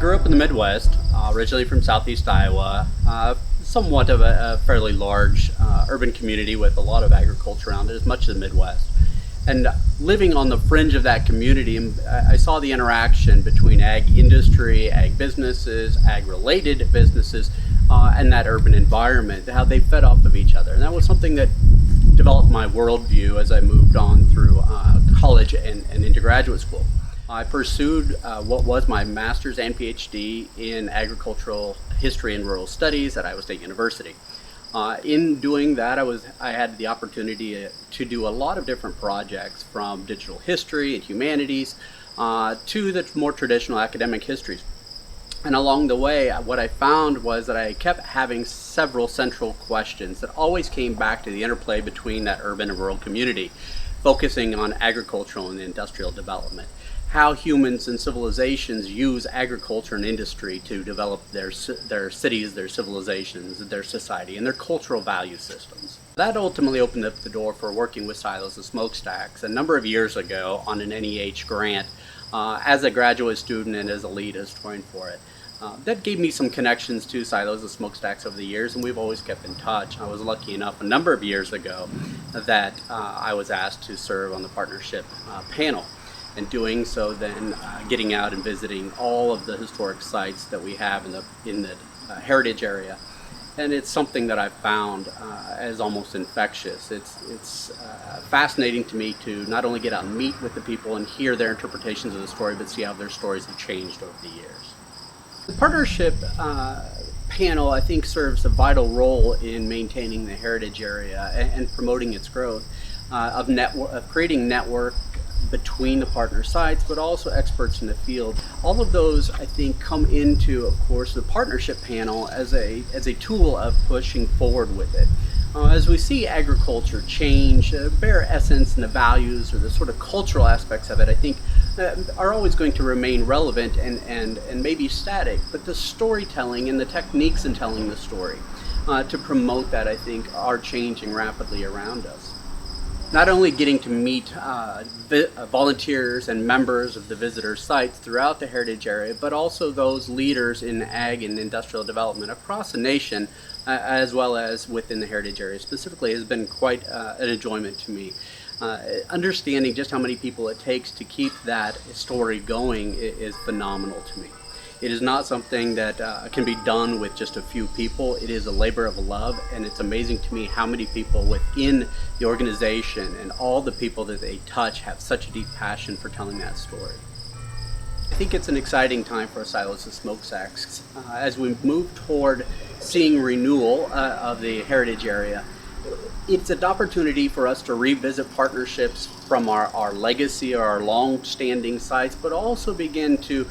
grew up in the Midwest, originally from southeast Iowa, somewhat of a fairly large urban community with a lot of agriculture around it, as much as the Midwest. And living on the fringe of that community, I saw the interaction between ag industry, ag businesses, ag-related businesses, and that urban environment, how they fed off of each other. And that was something that developed my worldview as I moved on through college and into graduate school. I pursued what was my master's and PhD in agricultural history and rural studies at Iowa State University. In doing that, I had the opportunity to do a lot of different projects, from digital history and humanities to the more traditional academic histories. And along the way, what I found was that I kept having several central questions that always came back to the interplay between that urban and rural community, focusing on agricultural and industrial development. How humans and civilizations use agriculture and industry to develop their cities, their civilizations, their society, and their cultural value systems. That ultimately opened up the door for working with Silos and Smokestacks a number of years ago on an NEH grant as a graduate student and as a lead historian for it. That gave me some connections to Silos and Smokestacks over the years, and we've always kept in touch. I was lucky enough a number of years ago that I was asked to serve on the partnership panel. And doing so, then getting out and visiting all of the historic sites that we have in the heritage area, and it's something that I've found as almost infectious. It's fascinating to me to not only get out and meet with the people and hear their interpretations of the story, but see how their stories have changed over the years. The partnership panel, I think, serves a vital role in maintaining the heritage area and promoting its growth, of creating network between the partner sites, but also experts in the field. All of those, I think, come into, of course, the partnership panel as a tool of pushing forward with it. As we see agriculture change, bare essence and the values or the sort of cultural aspects of it, I think, are always going to remain relevant and maybe static, but the storytelling and the techniques in telling the story to promote that, I think, are changing rapidly around us. Not only getting to meet volunteers and members of the visitor sites throughout the heritage area, but also those leaders in ag and industrial development across the nation, as well as within the heritage area specifically, has been quite an enjoyment to me. Understanding just how many people it takes to keep that story going is phenomenal to me. It is not something that can be done with just a few people. It is a labor of love, and it's amazing to me how many people within the organization and all the people that they touch have such a deep passion for telling that story. I think it's an exciting time for Silos and Smokestacks as we move toward seeing renewal of the heritage area. It's an opportunity for us to revisit partnerships from our legacy or our long-standing sites, but also begin to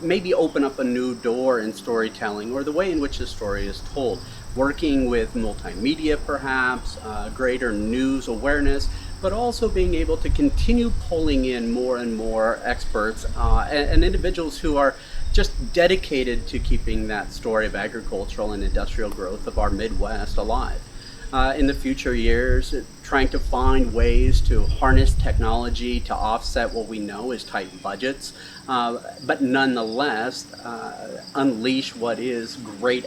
maybe open up a new door in storytelling or the way in which the story is told. Working with multimedia perhaps, greater news awareness, but also being able to continue pulling in more and more experts and individuals who are just dedicated to keeping that story of agricultural and industrial growth of our Midwest alive. In the future years, trying to find ways to harness technology to offset what we know is tight budgets, but nonetheless unleash what is great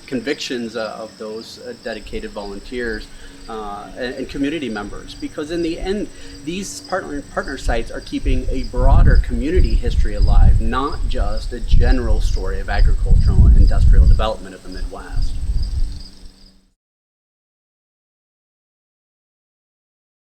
convictions of those dedicated volunteers and community members. Because in the end, these partner sites are keeping a broader community history alive, not just a general story of agricultural and industrial development of the Midwest.